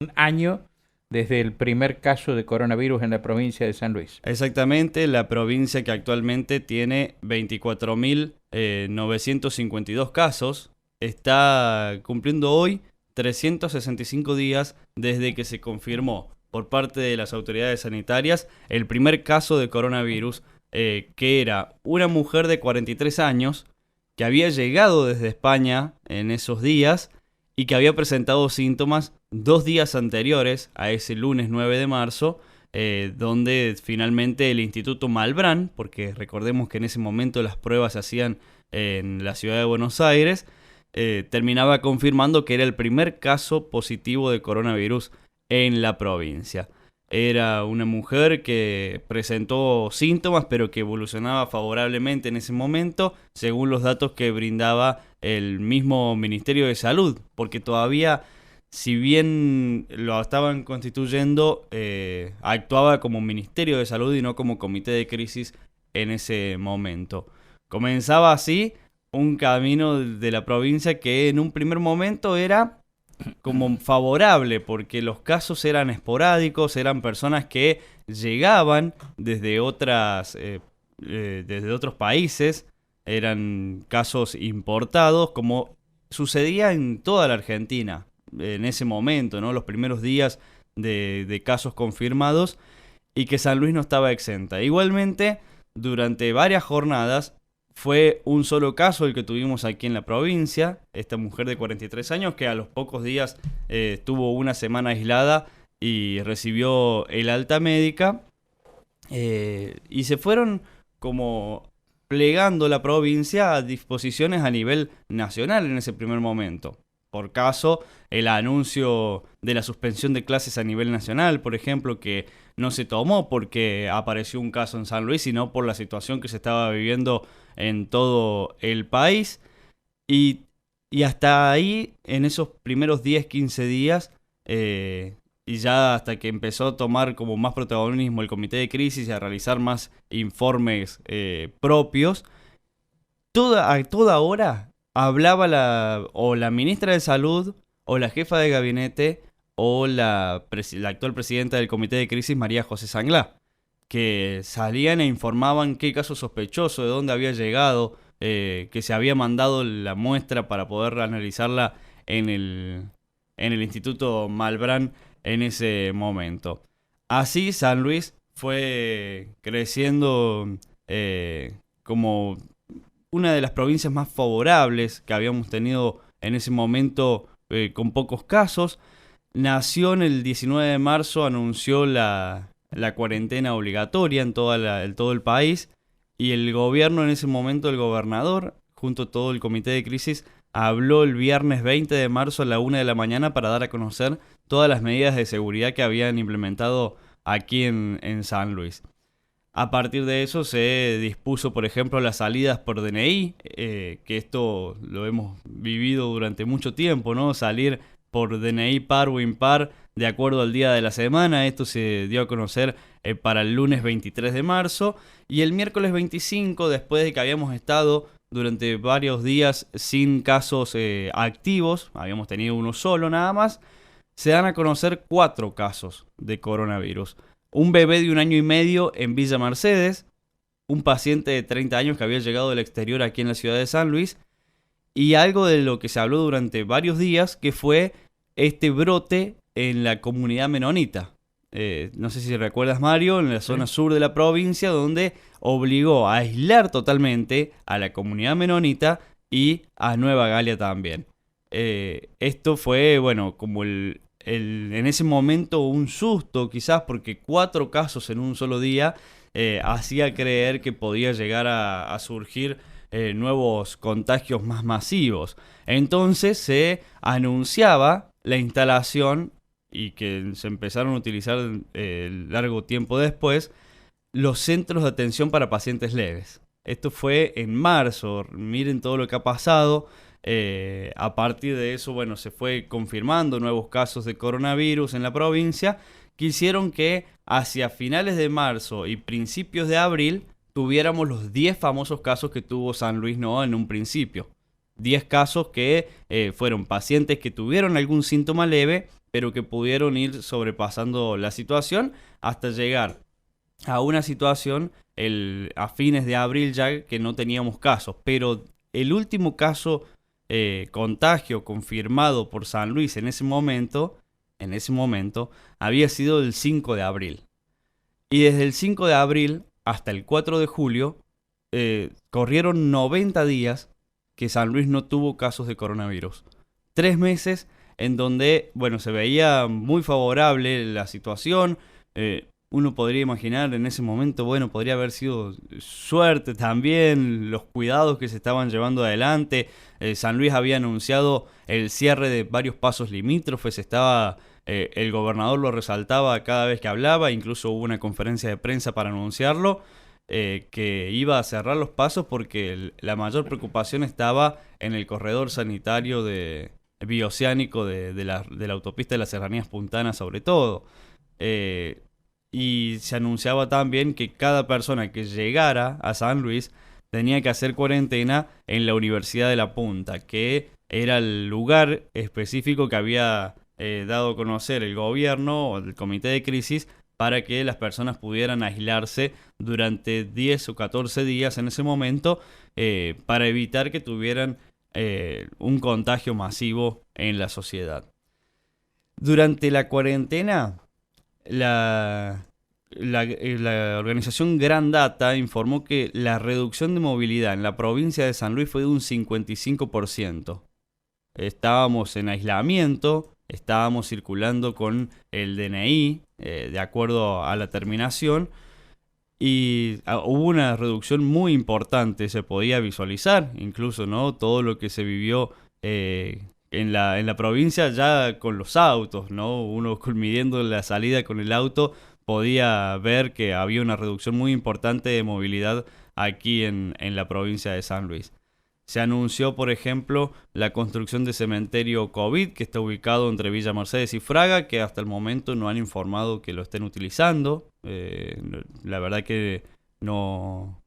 Un año desde el primer caso de coronavirus en la provincia de San Luis. Exactamente, la provincia que actualmente tiene 24.952 casos, está cumpliendo hoy 365 días desde que se confirmó por parte de las autoridades sanitarias el primer caso de coronavirus, que era una mujer de 43 años que había llegado desde España en esos días y que había presentado síntomas 2 días anteriores a ese lunes 9 de marzo, donde finalmente el Instituto Malbrán, porque recordemos que en ese momento las pruebas se hacían en la ciudad de Buenos Aires, terminaba confirmando que era el primer caso positivo de coronavirus en la provincia. Era una mujer que presentó síntomas, pero que evolucionaba favorablemente en ese momento, según los datos que brindaba el mismo Ministerio de Salud, porque todavía, si bien lo estaban constituyendo, actuaba como Ministerio de Salud y no como Comité de Crisis en ese momento. Comenzaba así un camino de la provincia que en un primer momento era como favorable, porque los casos eran esporádicos, eran personas que llegaban desde otros países, eran casos importados, como sucedía en toda la Argentina en ese momento, ¿no? Los primeros días de casos confirmados, y que San Luis no estaba exenta. Igualmente, durante varias jornadas fue un solo caso el que tuvimos aquí en la provincia, esta mujer de 43 años que a los pocos días estuvo una semana aislada y recibió el alta médica, y se fueron como plegando la provincia a disposiciones a nivel nacional en ese primer momento. Por caso, el anuncio de la suspensión de clases a nivel nacional, por ejemplo, que no se tomó porque apareció un caso en San Luis, sino por la situación que se estaba viviendo en todo el país. Y, y hasta ahí, en esos primeros 10, 15 días, y ya hasta que empezó a tomar como más protagonismo el comité de crisis y a realizar más informes propios, a toda hora hablaba la ministra de Salud, o la jefa de gabinete, o la actual presidenta del comité de crisis, María José Sanglá, que salían e informaban qué caso sospechoso, de dónde había llegado, que se había mandado la muestra para poder analizarla en el Instituto Malbrán en ese momento. Así San Luis fue creciendo como una de las provincias más favorables que habíamos tenido en ese momento, con pocos casos. Nació en el 19 de marzo, anunció la cuarentena obligatoria en todo el país, y el gobierno en ese momento, el gobernador, junto a todo el comité de crisis, habló el viernes 20 de marzo a la 1 de la mañana para dar a conocer todas las medidas de seguridad que habían implementado aquí en San Luis. A partir de eso se dispuso, por ejemplo, las salidas por DNI, que esto lo hemos vivido durante mucho tiempo, ¿no? Salir por DNI par o impar de acuerdo al día de la semana. Esto se dio a conocer para el lunes 23 de marzo. Y el miércoles 25, después de que habíamos estado durante varios días sin casos activos, habíamos tenido uno solo nada más, se dan a conocer 4 casos de coronavirus. Un bebé de 1 año y medio en Villa Mercedes, un paciente de 30 años que había llegado del exterior aquí en la ciudad de San Luis, y algo de lo que se habló durante varios días, que fue este brote en la comunidad menonita. No sé si recuerdas, Mario, en la zona sur de la provincia, donde obligó a aislar totalmente a la comunidad menonita y a Nueva Galia también. Esto fue, bueno, como en ese momento un susto quizás, porque 4 casos en un solo día hacía creer que podía llegar a surgir nuevos contagios más masivos. Entonces se anunciaba la instalación, y que se empezaron a utilizar largo tiempo después, los centros de atención para pacientes leves. Esto fue en marzo, miren todo lo que ha pasado. A partir de eso, bueno, se fue confirmando nuevos casos de coronavirus en la provincia, que hicieron que hacia finales de marzo y principios de abril tuviéramos los 10 famosos casos que tuvo San Luis, ¿no? En un principio. 10 casos que fueron pacientes que tuvieron algún síntoma leve pero que pudieron ir sobrepasando la situación hasta llegar a una situación a fines de abril ya que no teníamos casos. Pero el último caso contagio confirmado por San Luis en ese momento, había sido el 5 de abril. Y desde el 5 de abril hasta el 4 de julio corrieron 90 días que San Luis no tuvo casos de coronavirus. 3 meses en donde, bueno, se veía muy favorable la situación. Uno podría imaginar en ese momento, bueno, podría haber sido suerte también, los cuidados que se estaban llevando adelante. San Luis había anunciado el cierre de varios pasos limítrofes, el gobernador lo resaltaba cada vez que hablaba, incluso hubo una conferencia de prensa para anunciarlo, que iba a cerrar los pasos porque la mayor preocupación estaba en el corredor sanitario bioceánico de la autopista de las Serranías Puntanas sobre todo. Y se anunciaba también que cada persona que llegara a San Luis tenía que hacer cuarentena en la Universidad de La Punta, que era el lugar específico que había dado a conocer el gobierno o el comité de crisis para que las personas pudieran aislarse durante 10 o 14 días en ese momento para evitar que tuvieran un contagio masivo en la sociedad. Durante la cuarentena, la organización Gran Data informó que la reducción de movilidad en la provincia de San Luis fue de un 55%. Estábamos en aislamiento, estábamos circulando con el DNI, de acuerdo a la terminación, y hubo una reducción muy importante, se podía visualizar incluso, ¿no? Todo lo que se vivió en la provincia ya con los autos, ¿no? Uno midiendo la salida con el auto podía ver que había una reducción muy importante de movilidad aquí en la provincia de San Luis. Se anunció, por ejemplo, la construcción de cementerio COVID, que está ubicado entre Villa Mercedes y Fraga, que hasta el momento no han informado que lo estén utilizando. La verdad que no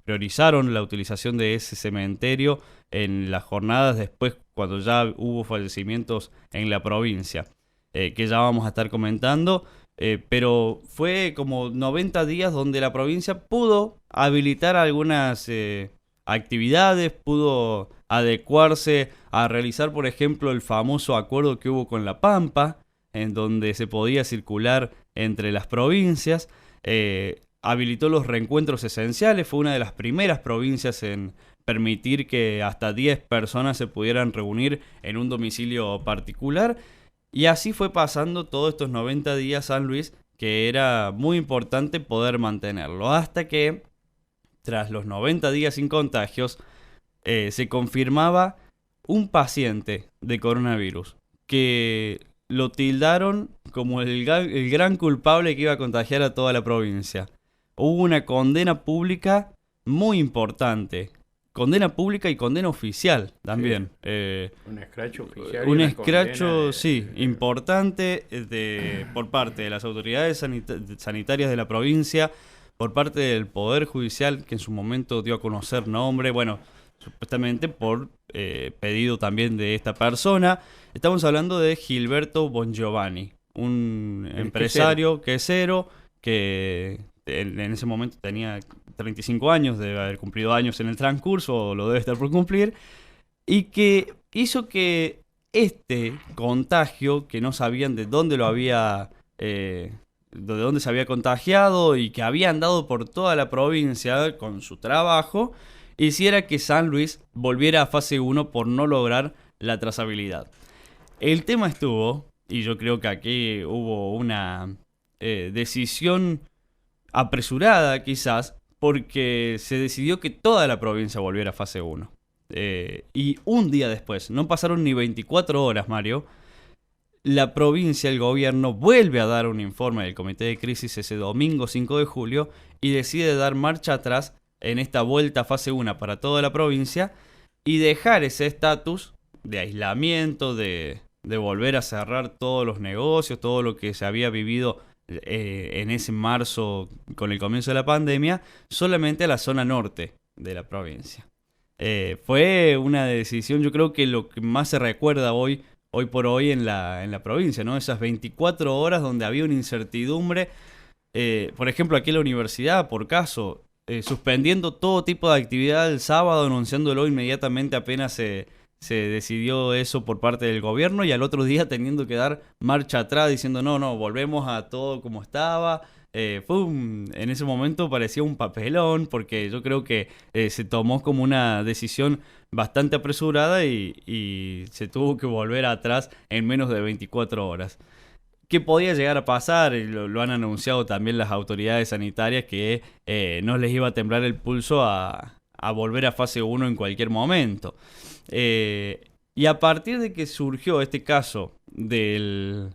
priorizaron la utilización de ese cementerio en las jornadas después, cuando ya hubo fallecimientos en la provincia, que ya vamos a estar comentando. Pero fue como 90 días donde la provincia pudo habilitar algunas actividades, pudo adecuarse a realizar, por ejemplo, el famoso acuerdo que hubo con La Pampa, en donde se podía circular entre las provincias. Habilitó los reencuentros esenciales, fue una de las primeras provincias en permitir que hasta 10 personas se pudieran reunir en un domicilio particular. Y así fue pasando todos estos 90 días San Luis, que era muy importante poder mantenerlo. Hasta que, tras los 90 días sin contagios, se confirmaba un paciente de coronavirus, que lo tildaron como el gran culpable que iba a contagiar a toda la provincia. Hubo una condena pública muy importante. Condena pública y condena oficial también. Sí. Un escracho oficial. Un escracho, sí, importante por parte de las autoridades sanitarias de la provincia, por parte del Poder Judicial, que en su momento dio a conocer nombre, bueno, supuestamente por pedido también de esta persona. Estamos hablando de Gilberto Bongiovanni, un empresario quesero que en ese momento tenía 35 años, debe haber cumplido años en el transcurso, o lo debe estar por cumplir, y que hizo que este contagio, que no sabían de dónde de dónde se había contagiado y que había andado por toda la provincia con su trabajo, hiciera que San Luis volviera a fase 1 por no lograr la trazabilidad. El tema estuvo, y yo creo que aquí hubo una decisión apresurada quizás, porque se decidió que toda la provincia volviera a fase 1. Y un día después, no pasaron ni 24 horas, Mario, la provincia, el gobierno, vuelve a dar un informe del comité de crisis ese domingo 5 de julio y decide dar marcha atrás en esta vuelta a fase 1 para toda la provincia y dejar ese estatus de aislamiento, de volver a cerrar todos los negocios, todo lo que se había vivido en ese marzo con el comienzo de la pandemia, solamente a la zona norte de la provincia. Fue una decisión, yo creo que lo que más se recuerda hoy hoy por hoy en la provincia, ¿no? Esas 24 horas donde había una incertidumbre. Por ejemplo, aquí en la universidad, por caso, suspendiendo todo tipo de actividad el sábado, anunciándolo inmediatamente apenas se decidió eso por parte del gobierno, y al otro día teniendo que dar marcha atrás diciendo no, volvemos a todo como estaba. En ese momento parecía un papelón, porque yo creo que se tomó como una decisión bastante apresurada y se tuvo que volver atrás en menos de 24 horas. ¿Qué podía llegar a pasar? Lo han anunciado también las autoridades sanitarias, que no les iba a temblar el pulso a volver a fase 1 en cualquier momento. Y a partir de que surgió este caso de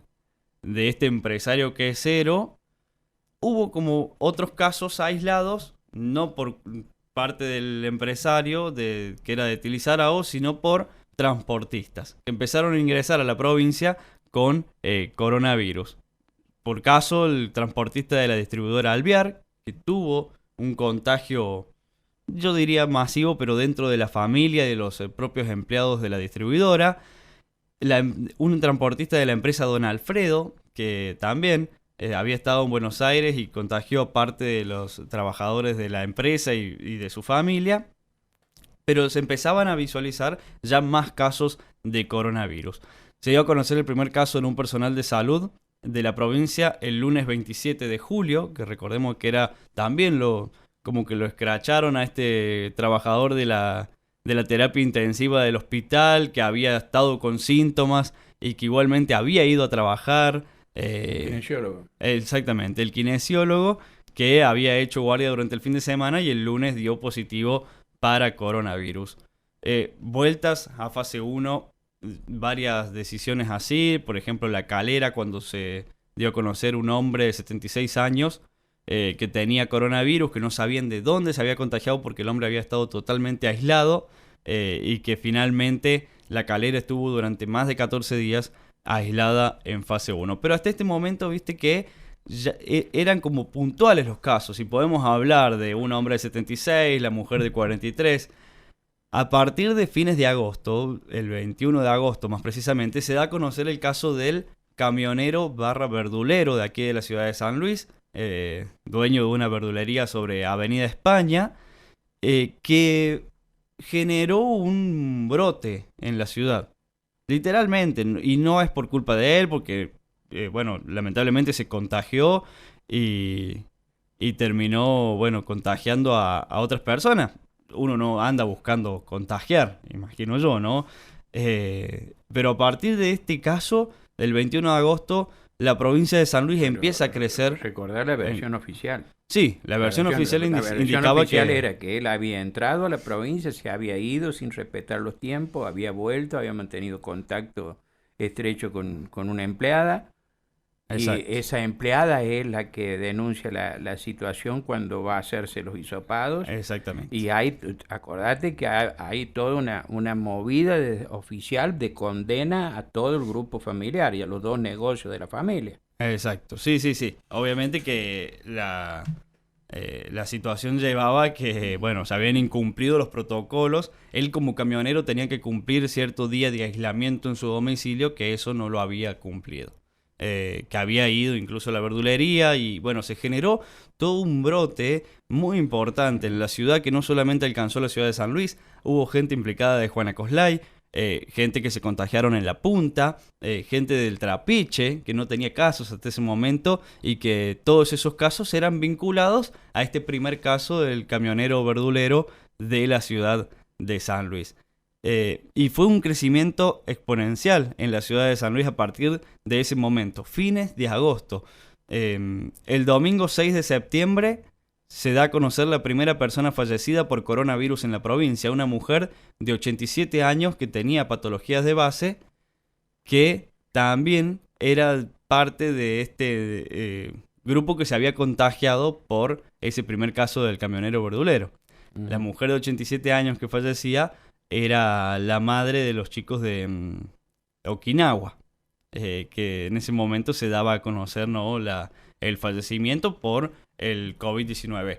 este empresario quesero, hubo como otros casos aislados, no por parte del empresario que era de Tilizarao, sino por transportistas, que empezaron a ingresar a la provincia con coronavirus. Por caso, el transportista de la distribuidora Alvear, que tuvo un contagio, yo diría masivo, pero dentro de la familia de los propios empleados de la distribuidora. Un transportista de la empresa Don Alfredo, que también había estado en Buenos Aires y contagió a parte de los trabajadores de la empresa y de su familia. Pero se empezaban a visualizar ya más casos de coronavirus. Se dio a conocer el primer caso en un personal de salud de la provincia el lunes 27 de julio, que recordemos que era también como que lo escracharon a este trabajador de la terapia intensiva del hospital, que había estado con síntomas y que igualmente había ido a trabajar. El kinesiólogo. Exactamente, el kinesiólogo que había hecho guardia durante el fin de semana y el lunes dio positivo para coronavirus. Vueltas a fase 1, varias decisiones así. Por ejemplo, La Calera, cuando se dio a conocer un hombre de 76 años que tenía coronavirus, que no sabían de dónde se había contagiado porque el hombre había estado totalmente aislado, y que finalmente La Calera estuvo durante más de 14 días aislada en fase 1. Pero hasta este momento, viste que ya eran como puntuales los casos, y podemos hablar de un hombre de 76, la mujer de 43. A partir de fines de agosto, el 21 de agosto más precisamente, se da a conocer el caso del camionero barra verdulero de aquí de la ciudad de San Luis, dueño de una verdulería sobre Avenida España, que generó un brote en la ciudad. Literalmente, y no es por culpa de él, porque, lamentablemente se contagió y terminó, contagiando a otras personas. Uno no anda buscando contagiar, imagino yo, ¿no? Pero a partir de este caso, del 21 de agosto, la provincia de San Luis empieza a crecer. Recordar la versión oficial. Sí, la versión oficial indicaba que era que él había entrado a la provincia, se había ido sin respetar los tiempos, había vuelto, había mantenido contacto estrecho con una empleada. Exacto. Y esa empleada es la que denuncia la situación cuando va a hacerse los hisopados. Exactamente. Y acordate que hay toda una movida oficial de condena a todo el grupo familiar y a los dos negocios de la familia. Exacto, sí. Obviamente que la situación llevaba a que, se habían incumplido los protocolos. Él como camionero tenía que cumplir cierto día de aislamiento en su domicilio, que eso no lo había cumplido. Que había ido incluso a la verdulería y se generó todo un brote muy importante en la ciudad, que no solamente alcanzó la ciudad de San Luis. Hubo gente implicada de Juana Coslay, gente que se contagiaron en La Punta, gente del Trapiche que no tenía casos hasta ese momento, y que todos esos casos eran vinculados a este primer caso del camionero verdulero de la ciudad de San Luis. Y fue un crecimiento exponencial en la ciudad de San Luis a partir de ese momento, fines de agosto. El domingo 6 de septiembre se da a conocer la primera persona fallecida por coronavirus en la provincia, una mujer de 87 años que tenía patologías de base, que también era parte de este grupo que se había contagiado por ese primer caso del camionero verdulero. La mujer de 87 años que fallecía era la madre de los chicos de Okinawa, que en ese momento se daba a conocer, ¿no?, el fallecimiento por el COVID-19.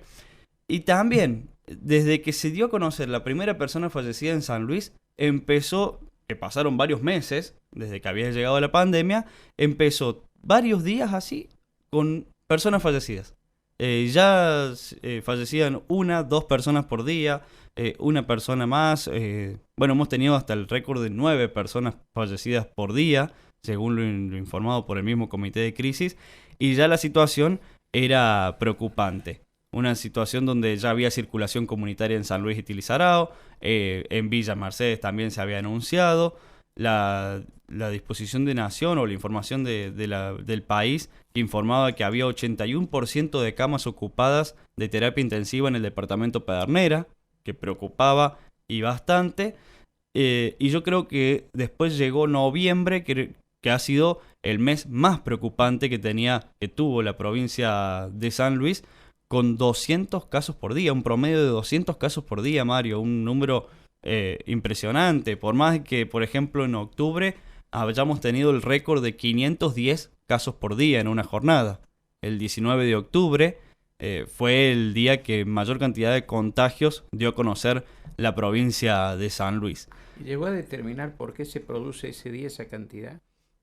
Y también, desde que se dio a conocer la primera persona fallecida en San Luis, que pasaron varios meses, desde que había llegado la pandemia, empezó varios días así con personas fallecidas. Fallecían 1, 2 personas por día, una persona más. Bueno, hemos tenido hasta el récord de 9 personas fallecidas por día, según lo informado por el mismo comité de crisis, y ya la situación era preocupante. Una situación donde ya había circulación comunitaria en San Luis y Tilizarao, en Villa Mercedes también se había anunciado. La disposición de Nación o la información del país que informaba que había 81% de camas ocupadas de terapia intensiva en el departamento Pedernera, que preocupaba y bastante. Y yo creo que después llegó noviembre, que ha sido el mes más preocupante que tuvo la provincia de San Luis, con 200 casos por día, un promedio de 200 casos por día, Mario, un número impresionante. Por más que, por ejemplo, en octubre hayamos tenido el récord de 510 casos por día en una jornada. El 19 de octubre fue el día que mayor cantidad de contagios dio a conocer la provincia de San Luis. ¿Llegó a determinar por qué se produce ese día esa cantidad?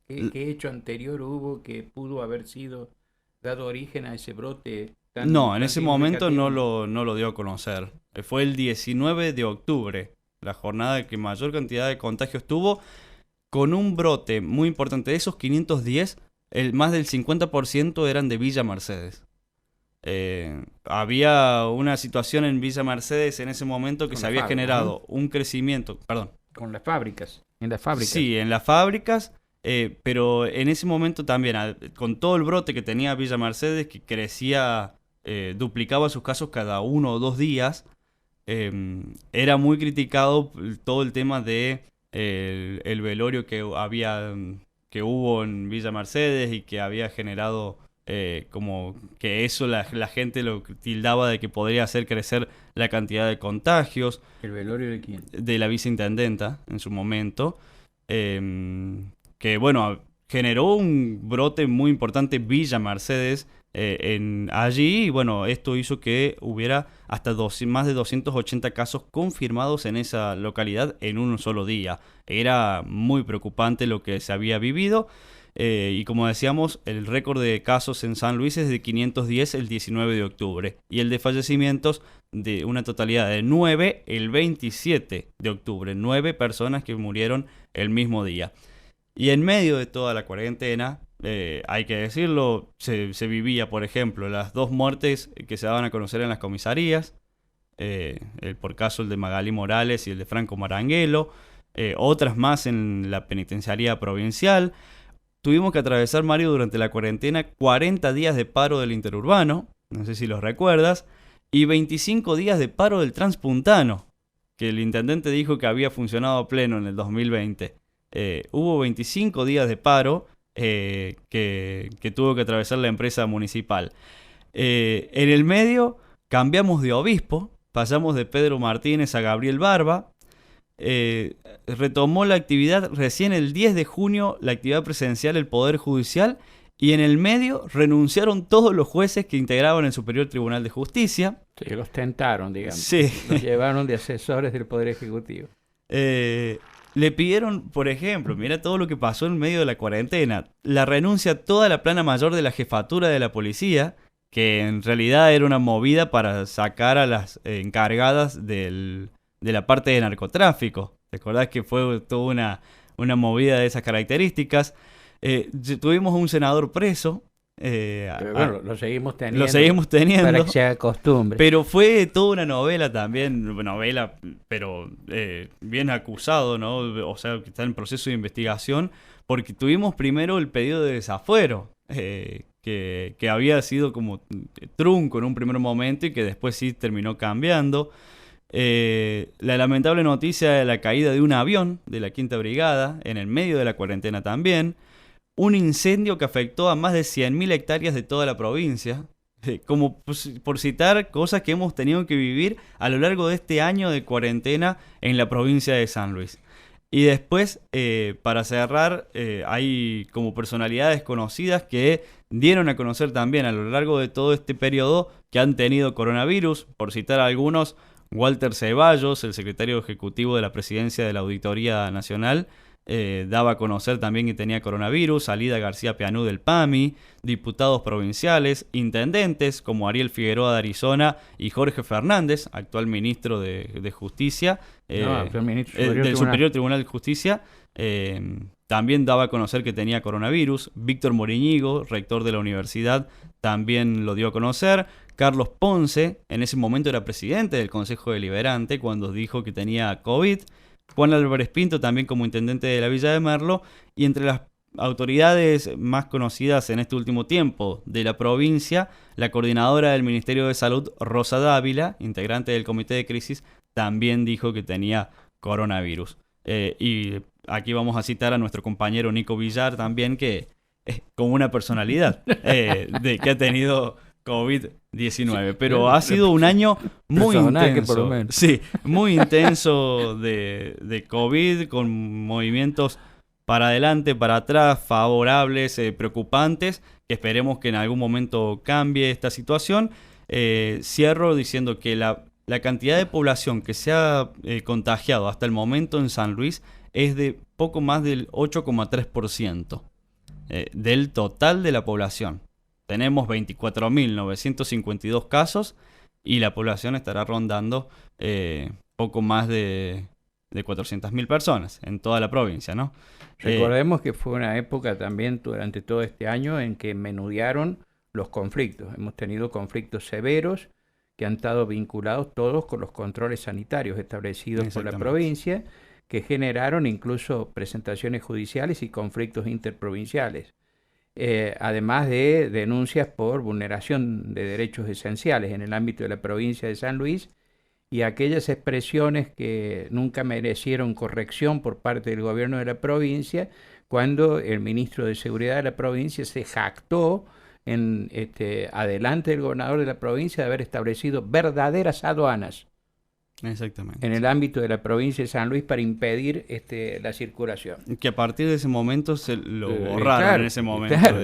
¿Qué hecho anterior hubo que pudo haber sido dado origen a ese brote? No, en ese momento no lo dio a conocer. Fue el 19 de octubre, la jornada que mayor cantidad de contagios tuvo, con un brote muy importante. De esos 510, más del 50% eran de Villa Mercedes. Había una situación en Villa Mercedes en ese momento que se había generado un crecimiento, perdón. Con las fábricas, en las fábricas. Sí, en las fábricas, pero en ese momento también, con todo el brote que tenía Villa Mercedes, que crecía, duplicaba sus casos cada 1 o 2 días, era muy criticado todo el tema de el velorio que hubo en Villa Mercedes y que había generado como que eso la gente lo tildaba de que podría hacer crecer la cantidad de contagios. ¿El velorio de quién? De la viceintendenta en su momento, que bueno, generó un brote muy importante Villa Mercedes allí, y bueno, esto hizo que hubiera hasta más de 280 casos confirmados en esa localidad en un solo día. Era muy preocupante lo que se había vivido. Y como decíamos, el récord de casos en San Luis es de 510 el 19 de octubre y el de fallecimientos de una totalidad de 9 el 27 de octubre. 9 personas que murieron el mismo día. Y en medio de toda la cuarentena, hay que decirlo, se vivía, por ejemplo, las 2 muertes que se daban a conocer en las comisarías, por caso el de Magalí Morales y el de Franco Maranguelo, otras más en la penitenciaría provincial. Tuvimos que atravesar, Mario, durante la cuarentena 40 días de paro del interurbano, no sé si los recuerdas, y 25 días de paro del transpuntano, que el intendente dijo que había funcionado a pleno en el 2020. Hubo 25 días de paro que tuvo que atravesar la empresa municipal. En el medio cambiamos de obispo, pasamos de Pedro Martínez a Gabriel Barba. Retomó la actividad recién el 10 de junio, la actividad presencial del Poder Judicial, y en el medio renunciaron todos los jueces que integraban el Superior Tribunal de Justicia. Sí, los tentaron, digamos. Sí. Los llevaron de asesores del Poder Ejecutivo. Le pidieron, por ejemplo, mira todo lo que pasó en medio de la cuarentena, la renuncia a toda la plana mayor de la jefatura de la policía, que en realidad era una movida para sacar a las encargadas de la parte de narcotráfico. ¿Te acordás que fue toda una movida de esas características? Tuvimos un senador preso. Pero bueno, lo seguimos teniendo. Lo seguimos teniendo. Para que se haga costumbre. Pero fue toda una novela también, pero bien acusado, ¿no? O sea, que está en proceso de investigación, porque tuvimos primero el pedido de desafuero, que había sido como trunco en un primer momento y que después sí terminó cambiando. La lamentable noticia de la caída de un avión de la 5ª Brigada en el medio de la cuarentena también. Un incendio que afectó a más de 100.000 hectáreas de toda la provincia. Como por citar cosas que hemos tenido que vivir a lo largo de este año de cuarentena en la provincia de San Luis. Y después, para cerrar, hay como personalidades conocidas que dieron a conocer también a lo largo de todo este periodo que han tenido coronavirus. Por citar algunos, Walter Ceballos, el secretario ejecutivo de la presidencia de la Auditoría Nacional, daba a conocer también que tenía coronavirus. Alida García Peanú del PAMI, diputados provinciales, intendentes como Ariel Figueroa de Arizona y Jorge Fernández, actual ministro de Justicia, Actual ministro del Superior Tribunal de Justicia, también daba a conocer que tenía coronavirus. Víctor Moríñigo, rector de la universidad, también lo dio a conocer. Carlos Ponce, en ese momento era presidente del Consejo Deliberante cuando dijo que tenía COVID. Juan Álvarez Pinto, también como intendente de la Villa de Merlo. Y entre las autoridades más conocidas en este último tiempo de la provincia, la coordinadora del Ministerio de Salud, Rosa Dávila, integrante del Comité de Crisis, también dijo que tenía coronavirus. Y aquí vamos a citar a nuestro compañero Nico Villar también, que es como una personalidad de que ha tenido COVID-19, pero ha sido un año muy intenso. Sí, muy intenso de COVID, con movimientos para adelante, para atrás, favorables, preocupantes, que esperemos que en algún momento cambie esta situación. Cierro diciendo que la cantidad de población que se ha contagiado hasta el momento en San Luis es de poco más del 8,3% del total de la población. Tenemos 24.952 casos y la población estará rondando poco más de 400.000 personas en toda la provincia, ¿no? Recordemos que fue una época también durante todo este año en que menudearon los conflictos. Hemos tenido conflictos severos que han estado vinculados todos con los controles sanitarios establecidos por la provincia, que generaron incluso presentaciones judiciales y conflictos interprovinciales. Además de denuncias por vulneración de derechos esenciales en el ámbito de la provincia de San Luis y aquellas expresiones que nunca merecieron corrección por parte del gobierno de la provincia, cuando el ministro de Seguridad de la provincia se jactó adelante del gobernador de la provincia de haber establecido verdaderas aduanas. Exactamente. En el ámbito de la provincia de San Luis para impedir la circulación. Que a partir de ese momento se lo borraron, claro, en ese momento. Claro,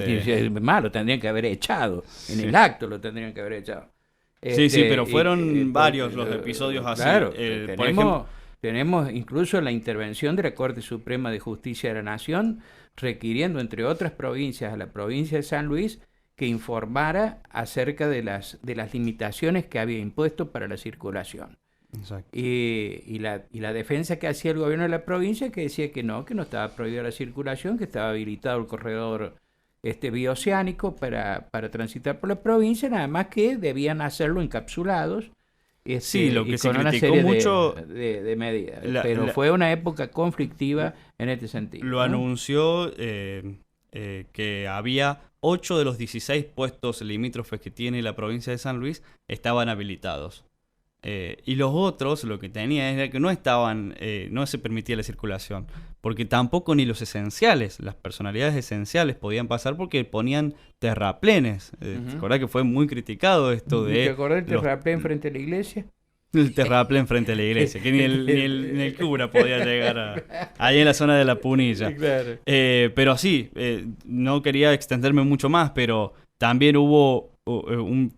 lo tendrían que haber echado. En el acto lo tendrían que haber echado. Sí, pero fueron varios los episodios así. Claro, por ejemplo, tenemos incluso la intervención de la Corte Suprema de Justicia de la Nación, requiriendo, entre otras provincias, a la provincia de San Luis que informara acerca de las limitaciones que había impuesto para la circulación. Exacto. Y la defensa que hacía el gobierno de la provincia, que decía que no estaba prohibida la circulación, que estaba habilitado el corredor bioceánico para transitar por la provincia, nada más que debían hacerlo encapsulados. Sí, lo que se con criticó una serie mucho de medidas. Pero fue una época conflictiva en este sentido. Lo anunció que había 8 de los 16 puestos limítrofes que tiene la provincia de San Luis estaban habilitados. Y los otros, lo que tenía era que no estaban, no se permitía la circulación, porque tampoco ni los esenciales, las personalidades esenciales podían pasar porque ponían terraplenes. ¿Te acordás que fue muy criticado esto de... ¿Te acordás del terraplén frente a la iglesia? El terraplén frente a la iglesia, que ni el cura podía llegar ahí en la zona de la Punilla. Claro. Pero sí, no quería extenderme mucho más, pero también hubo,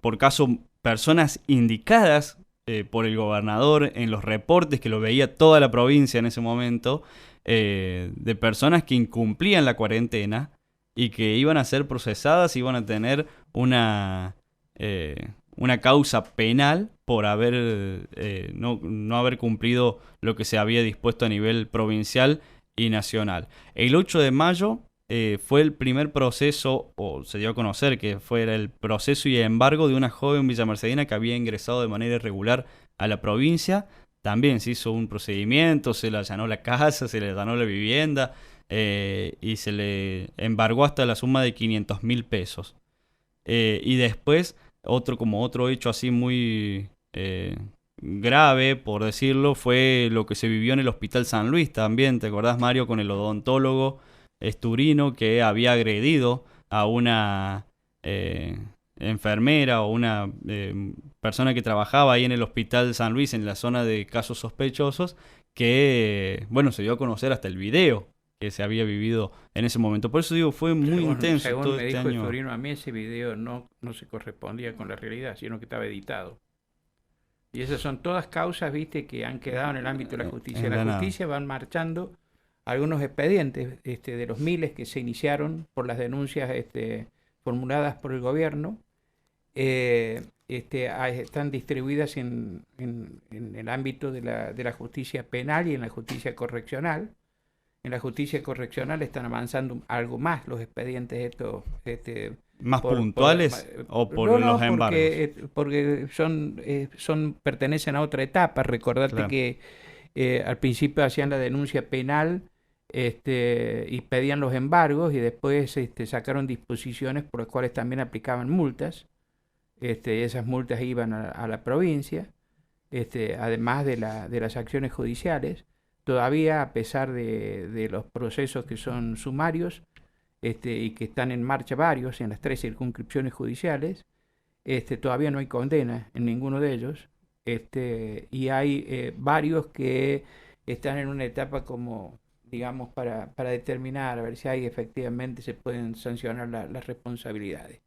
por caso, personas indicadas por el gobernador en los reportes, que lo veía toda la provincia en ese momento, de personas que incumplían la cuarentena y que iban a ser procesadas, iban a tener una causa penal por no haber cumplido lo que se había dispuesto a nivel provincial y nacional. El 8 de mayo fue el primer proceso, o se dio a conocer que fuera el proceso y embargo de una joven villamercedina que había ingresado de manera irregular a la provincia. También se hizo un procedimiento, se le allanó la casa, se le allanó la vivienda y se le embargó hasta la suma de 500.000 pesos. Y después, otro hecho así muy grave, por decirlo, fue lo que se vivió en el Hospital San Luis también. ¿Te acordás, Mario, con el odontólogo esturino que había agredido a una enfermera o una persona que trabajaba ahí en el Hospital San Luis en la zona de casos sospechosos, que, se dio a conocer hasta el video que se había vivido en ese momento? Por eso digo, fue muy intenso según todo me este dijo año. Esturino, a mí ese video no se correspondía con la realidad, sino que estaba editado. Y esas son todas causas, viste, que han quedado en el ámbito de la justicia. La justicia van marchando algunos expedientes de los miles que se iniciaron por las denuncias formuladas por el gobierno. Están distribuidas en el ámbito de la justicia penal y en la justicia correccional. En la justicia correccional están avanzando algo más los expedientes estos. ¿Más puntuales o por los embargos? Porque pertenecen a otra etapa. Recordate Claro. que al principio hacían la denuncia penal y pedían los embargos, y después sacaron disposiciones por las cuales también aplicaban multas. Esas multas iban a la provincia, además de las acciones judiciales. Todavía, a pesar de los procesos que son sumarios y que están en marcha varios en las 3 circunscripciones judiciales, todavía no hay condena en ninguno de ellos, y hay varios que están en una etapa como, digamos, para determinar a ver si efectivamente se pueden sancionar las responsabilidades.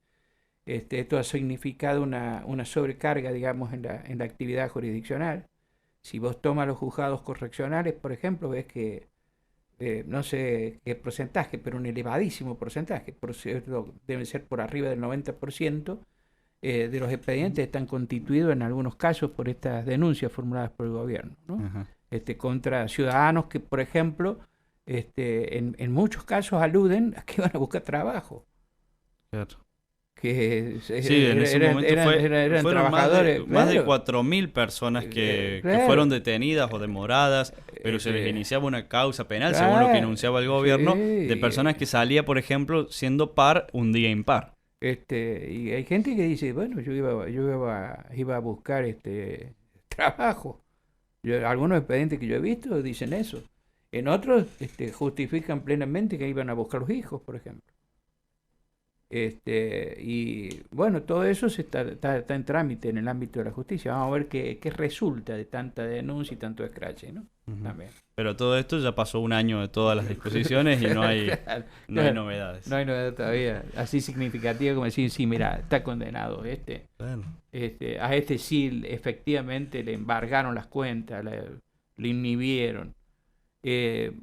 Esto ha significado una sobrecarga, digamos, en la actividad jurisdiccional. Si vos tomas los juzgados correccionales, por ejemplo, ves que, no sé qué porcentaje, pero un elevadísimo porcentaje, por cierto, debe ser por arriba del 90%, de los expedientes están constituidos en algunos casos por estas denuncias formuladas por el gobierno, ¿no? Uh-huh. Contra ciudadanos que, por ejemplo, en muchos casos aluden a que van a buscar trabajo. Claro. Que en ese momento eran fueron trabajadores, más de 4.000 personas que fueron detenidas o demoradas, pero se les iniciaba una causa penal, según lo que enunciaba el gobierno, de personas que salía, por ejemplo, siendo par un día impar. Y hay gente que dice, bueno, yo iba a buscar trabajo. Algunos expedientes que yo he visto dicen eso. En otros justifican plenamente que iban a buscar los hijos, por ejemplo. Y bueno, todo eso está en trámite en el ámbito de la justicia. Vamos a ver qué resulta de tanta denuncia y tanto escrache, ¿no? Uh-huh. También. Pero todo esto ya pasó un año de todas las disposiciones y no hay novedades. No hay novedades todavía así significativa como decir, sí, mira, está condenado Claro. A sí efectivamente le embargaron las cuentas, le inhibieron.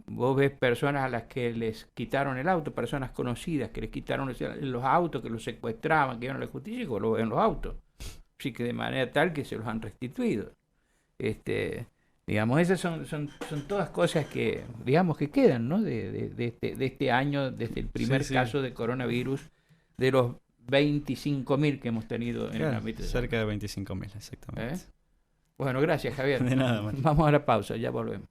Vos ves personas a las que les quitaron el auto, personas conocidas que les quitaron los autos, que los secuestraban, que iban a la justicia y lo ven en los autos. Así que de manera tal que se los han restituido. Digamos, esas son todas cosas que, digamos, que quedan, ¿no? de este año, desde el primer caso de coronavirus, de los 25.000 que hemos tenido en el ámbito. Cerca de 25.000, exactamente. Bueno, gracias, Javier. De nada, man. Vamos a la pausa, ya volvemos.